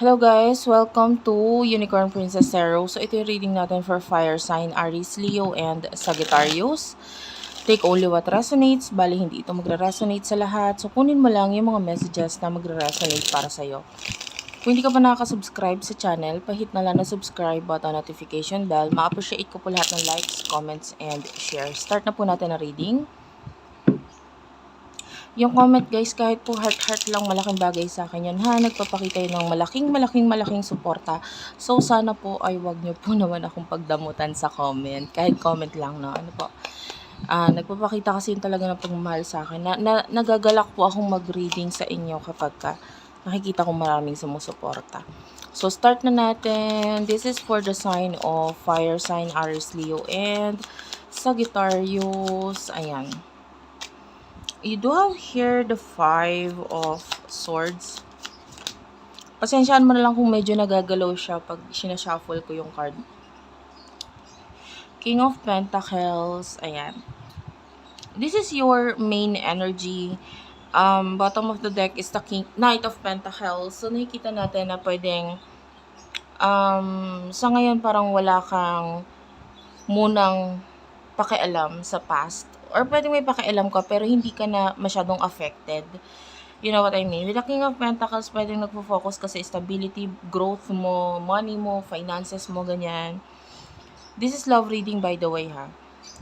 Hello guys! Welcome to Unicorn Princess Tarot. So ito yung reading natin for Fire Sign, Aries, Leo, and Sagittarius. Take only what resonates. Bali, hindi ito magre-resonate sa lahat. So kunin mo lang yung mga messages na magre-resonate para sa'yo. Kung hindi ka pa nakaka-subscribe sa channel, pahit na lang na subscribe button, notification bell. Ma-appreciate ko po lahat ng likes, comments, and share. Start na po natin ang reading. Yung comment guys, kahit po heart lang, malaking bagay sa akin yan ha. Nagpapakita yun ng malaking suporta. So sana po ay wag nyo po naman akong pagdamutan sa comment. Kahit comment lang no, ano po. Nagpapakita kasi yun talaga ng pagmamahal sa akin. Nagagalak po akong mag-reading sa inyo kapag nakikita ko maraming sumusuporta. So start na natin. This is for the sign of fire sign, Aries, Leo, and Sagittarius. Ayan. You do have here the 5 of Swords. Pasensyaan mo na lang kung medyo nagagalaw siya pag sinashuffle ko yung card. King of Pentacles. Ayan. This is your main energy. Bottom of the deck is the Knight of Pentacles. So, nakikita natin na pwedeng sa ngayon parang wala kang munang pakialam sa past. Or pwedeng may pakialam ka pero hindi ka na masyadong affected. You know what I mean? With the King of Pentacles, pwedeng nagpo-focus ka sa stability, growth mo, money mo, finances mo, ganyan. This is love reading by the way ha.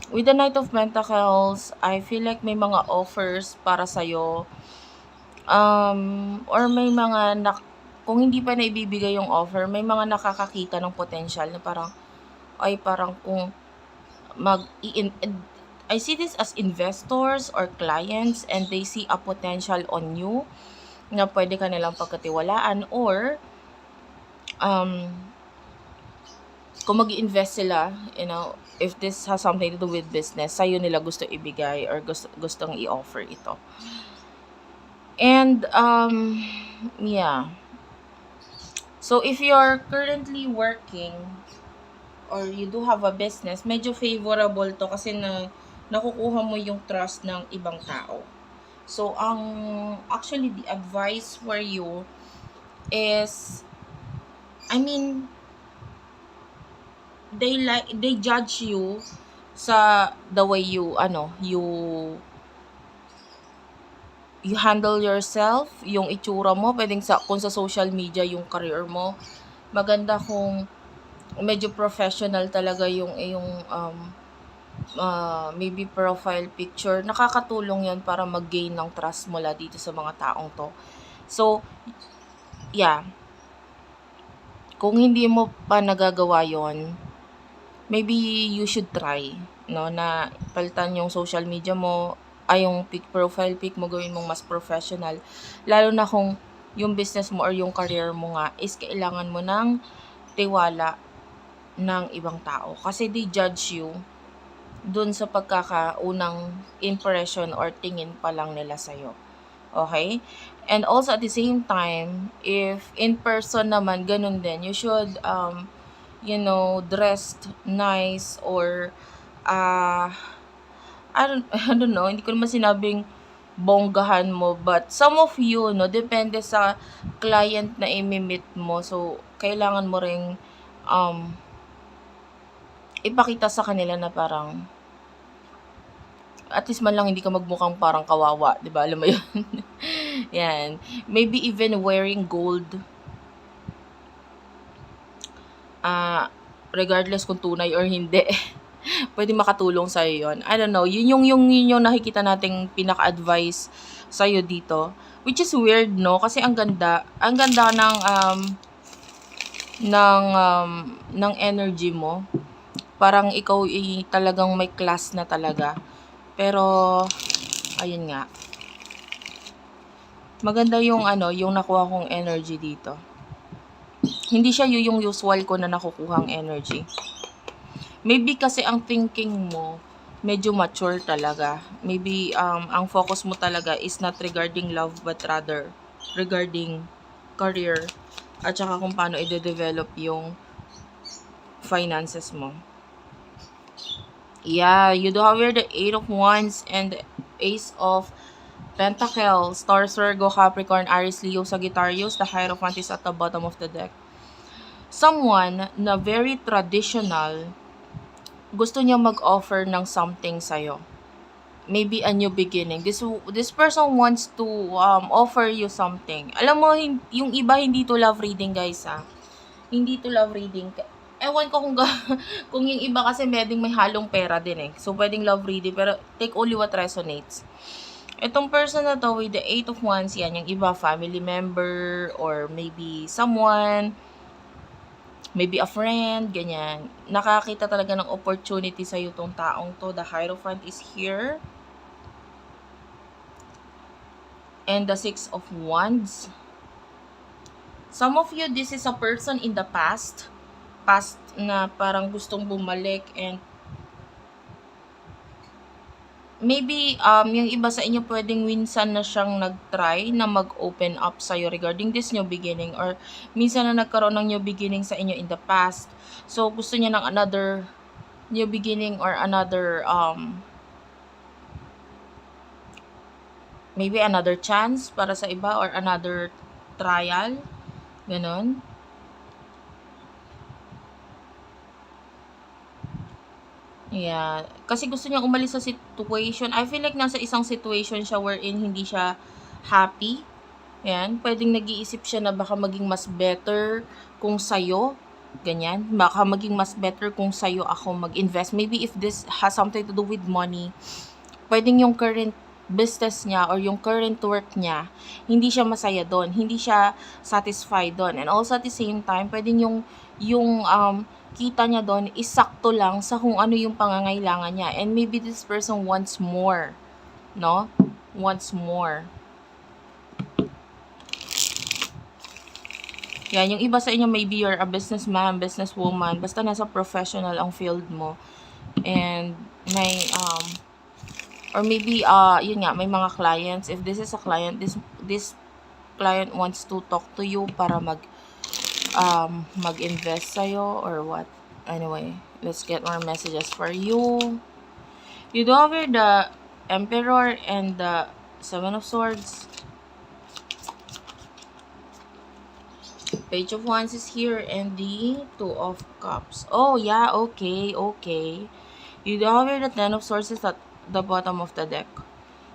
With the Knight of Pentacles, I feel like may mga offers para sa'yo. Or may mga, kung hindi pa naibibigay yung offer, may mga nakakakita ng potential na parang, parang kung I see this as investors or clients and they see a potential on you na pwede ka nilang pagkatiwalaan or kung mag-invest sila, you know, if this has something to do with business, sa'yo nila gusto ibigay or gustong i-offer ito. And, yeah. So, if you're currently working or you do have a business, medyo favorable to kasi nakukuha mo yung trust ng ibang tao. So, actually, the advice for you is, they judge you sa the way you handle yourself, yung itsura mo, pwedeng kung sa social media yung career mo, maganda kung medyo professional talaga yung maybe profile picture. Nakakatulong yan para mag-gain ng trust mula dito sa mga taong to. So, yeah. Kung hindi mo pa nagagawa yon, maybe you should try, no, na palitan yung social media mo, yung profile pic mo, gawin mong mas professional. Lalo na kung yung business mo or yung career mo nga is kailangan mo ng tiwala ng ibang tao. Kasi they judge you dun sa pagkakaunang impression or tingin pa lang nila sa'yo. Okay? And also at the same time, if in person naman, ganun din, you should, dressed nice or, I don't know, hindi ko naman sinabing bonggahan mo, but some of you, no, depende sa client na imimit mo. So, kailangan mo ring, ipakita sa kanila na parang at least man lang hindi ka magmukhang parang kawawa, 'di ba? Alam mo 'yun. Yan. Maybe even wearing gold. Regardless kung tunay or hindi. Pwede makatulong sa 'yon. I don't know. Yun yung nakikita nating pinaka-advice sa dito, which is weird, no? Kasi ang ganda ng energy mo. Parang ikaw talagang may class na talaga. Pero, ayun nga. Maganda yung yung nakuha kong energy dito. Hindi siya yung usual ko na nakukuhang energy. Maybe kasi ang thinking mo, medyo mature talaga. Maybe, ang focus mo talaga is not regarding love, but rather regarding career. At saka kung paano i-develop yung finances mo. Yeah, you do have here the 8 of Wands and the Ace of Pentacles, Taurus, Virgo, Capricorn, Aries, Leo, Sagittarius. The Hierophant is at the bottom of the deck. Someone na very traditional, gusto niya mag-offer ng something sa'yo. Maybe a new beginning. This person wants to offer you something. Alam mo, yung iba hindi to love reading, guys, ha. Hindi to love reading. Ewan ko kung kung yung iba kasi may halong pera din eh. So pwedeng love reading, pero take only what resonates. Itong person na to with the 8 of Wands, yan, yung iba family member or maybe someone, maybe a friend, ganyan. Nakakita talaga ng opportunity sa iyo tong taong to. The Hierophant is here. And the 6 of Wands. Some of you, this is a person in the past na parang gustong bumalik, and maybe yung iba sa inyo pwedeng minsan na siyang nag-try na mag-open up sa'yo regarding this new beginning, or minsan na nagkaroon ng new beginning sa inyo in the past. So gusto niya ng another new beginning or another maybe another chance para sa iba or another trial. Ganon. Yeah. Kasi gusto niya umalis sa situation. I feel like nasa isang situation siya wherein hindi siya happy. Yan. Pwedeng nag-iisip siya na baka maging mas better kung sa'yo. Ganyan. Baka maging mas better kung sa'yo ako mag-invest. Maybe if this has something to do with money, pwedeng yung current business niya or yung current work niya, hindi siya masaya doon, hindi siya satisfied doon. And also at the same time, pwedeng yung kita niya doon is sakto lang sa kung ano yung pangangailangan niya. And maybe this person wants more, no? Wants more. Yan, yung iba sa inyo, maybe you're a businessman, businesswoman, basta nasa professional ang field mo. And may or maybe yun nga, may mga clients. If this is a client, this client wants to talk to you para mag-invest sa'yo or what. Anyway, let's get more messages for you. You do have the Emperor and the 7 of Swords. Page of Wands is here and the 2 of Cups. Oh yeah, okay. You do have the 10 of Swords is at the bottom of the deck.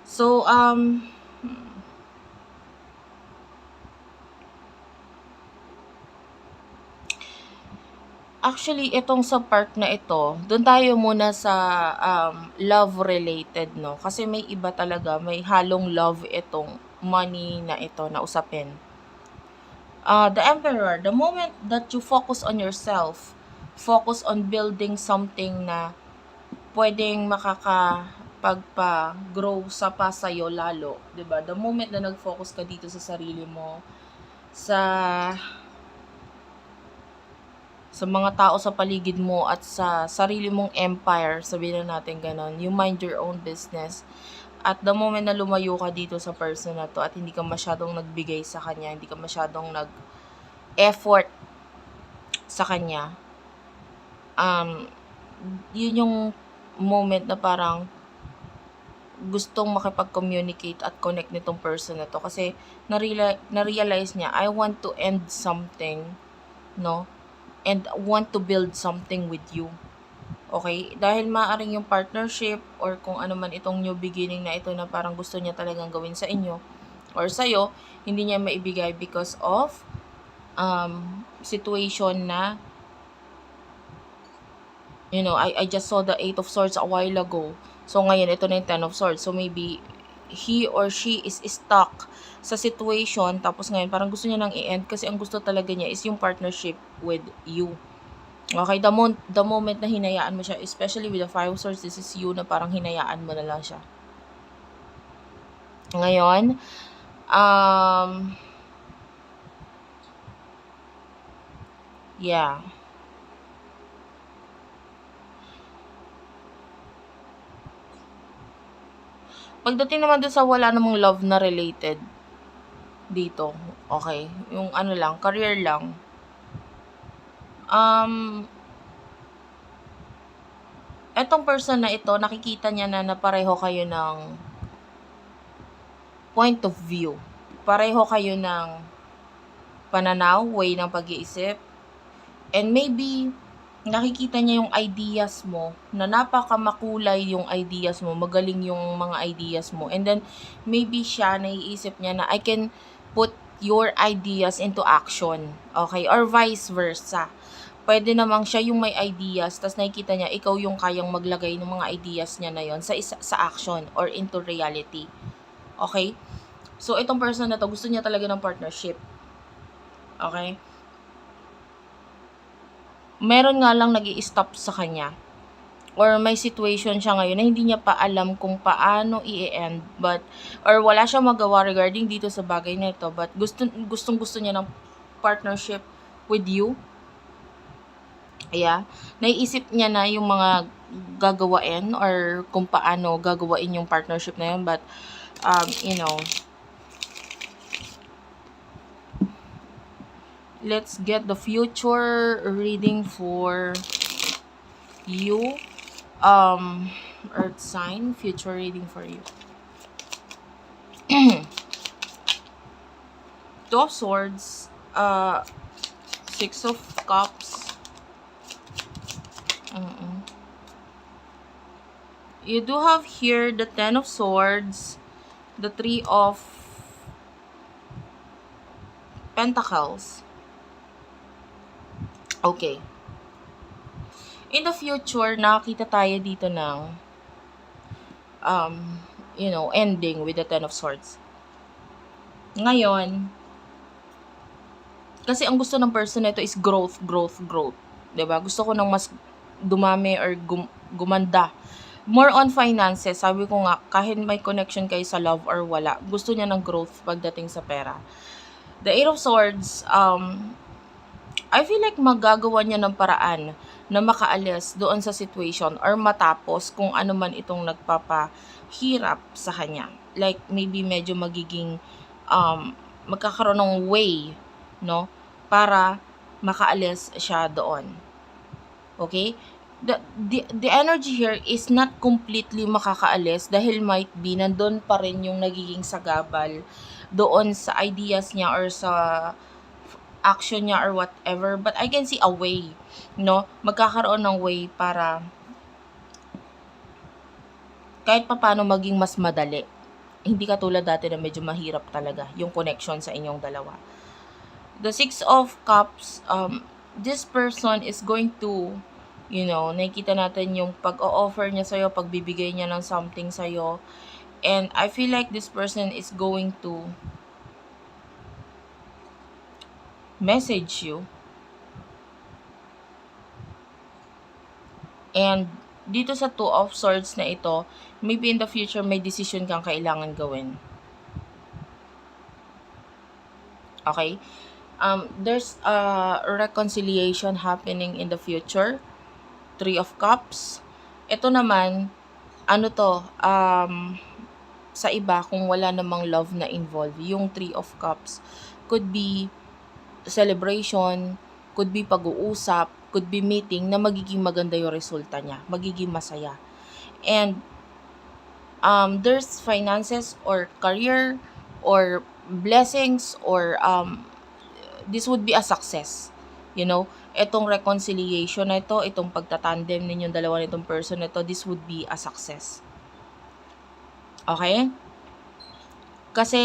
So actually, itong sa part na ito, doon tayo muna sa love-related, no? Kasi may iba talaga, may halong love itong money na ito na usapin. The Emperor, the moment that you focus on yourself, focus on building something na pwedeng makakapagpa-grow sa pa sa'yo lalo, 'di ba? The moment na nag-focus ka dito sa sarili mo, sa mga tao sa paligid mo at sa sarili mong empire, sabihin na natin ganon, you mind your own business. At the moment na lumayo ka dito sa person na to at hindi ka masyadong nagbigay sa kanya, hindi ka masyadong nag-effort sa kanya, yun yung moment na parang gustong makipag-communicate at connect nitong person na to. Kasi na-realize niya, I want to end something, no? And want to build something with you. Okay? Dahil maaring yung partnership or kung ano man itong new beginning na ito na parang gusto niya talagang gawin sa inyo or sa'yo, hindi niya maibigay because of situation na, you know, I just saw the 8 of Swords a while ago. So ngayon, ito na yung 10 of Swords. So maybe he or she is stuck sa situation, tapos ngayon parang gusto niya nang i-end kasi ang gusto talaga niya is yung partnership with you. Okay, the moment na hinayaan mo siya, especially with the 5 of Swords, this is you na parang hinayaan mo na lang siya. Ngayon, yeah. Pagdating naman doon sa wala namang love na related dito, okay, yung ano lang, career lang. Etong person na ito, nakikita niya na pareho kayo ng point of view. Pareho kayo ng pananaw, way ng pag-iisip, and maybe nakikita niya yung ideas mo, na napakamakulay yung ideas mo, magaling yung mga ideas mo, and then maybe siya, naiisip niya na I can put your ideas into action, okay? Or vice versa. Pwede namang siya yung may ideas, tas nakikita niya ikaw yung kayang maglagay ng mga ideas niya na yon sa action or into reality. Okay? So itong person na to, gusto niya talaga ng partnership. Okay? Meron nga lang nag-i-stop sa kanya. Or may situation siya ngayon na hindi niya pa alam kung paano i-end, but or wala siyang magawa regarding dito sa bagay na ito, but gustong-gusto niya ng partnership with you. Yeah. Naiisip niya na yung mga gagawain or kung paano gagawain yung partnership na yun, but let's get the future reading for you. Earth sign, future reading for you. Two of Swords, Six of Cups. You do have here the Ten of Swords, the Three of Pentacles. Okay. In the future, nakakita tayo dito ng ending with the Ten of Swords. Ngayon, kasi ang gusto ng person na ito is growth. 'Di ba? Gusto ko ng mas dumami or gumanda. More on finances. Sabi ko nga, kahit may connection kayo sa love or wala, gusto niya ng growth pagdating sa pera. The Eight of Swords, I feel like magagawa niya ng paraan na makaalis doon sa situation or matapos kung ano man itong nagpapahirap sa kanya. Like, maybe medyo magiging, magkakaroon ng way, no? Para makaalis siya doon. Okay? The energy here is not completely makakaalis dahil might be nandun pa rin yung nagiging sagabal doon sa ideas niya or sa action niya or whatever, but I can see a way, no? Magkakaroon ng way para kahit paano maging mas madali. Hindi katulad dati na medyo mahirap talaga yung connection sa inyong dalawa. The Six of Cups, this person is going to, nakikita natin yung pag-o-offer niya sa'yo, pagbibigay niya ng something sa'yo, and I feel like this person is going to message you. And dito sa Two of Swords na ito, maybe in the future may decision kang kailangan gawin. Okay? There's a reconciliation happening in the future. Three of Cups. Ito naman, sa iba, kung wala namang love na involved, yung Three of Cups could be celebration, could be pag-uusap, could be meeting na magiging maganda yung resulta niya, magiging masaya. And there's finances or career or blessings or this would be a success. Itong reconciliation na ito, itong pagtatandem ninyong dalawa nitong person na ito, this would be a success. Okay? Kasi,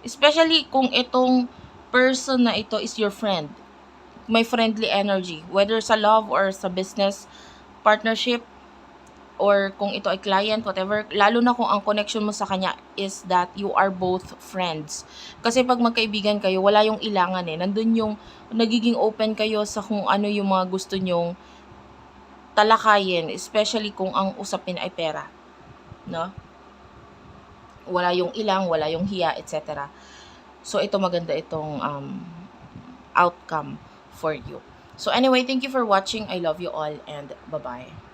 especially kung itong person na ito is your friend, may friendly energy, whether sa love or sa business partnership, or kung ito ay client, whatever, lalo na kung ang connection mo sa kanya is that you are both friends. Kasi pag magkaibigan kayo, wala yung ilangan nandun yung nagiging open kayo sa kung ano yung mga gusto nyong talakayin, especially kung ang usapin ay pera. No? Wala yung ilang, wala yung hiya, etc. So, ito maganda itong outcome for you. So, anyway, thank you for watching. I love you all and bye-bye.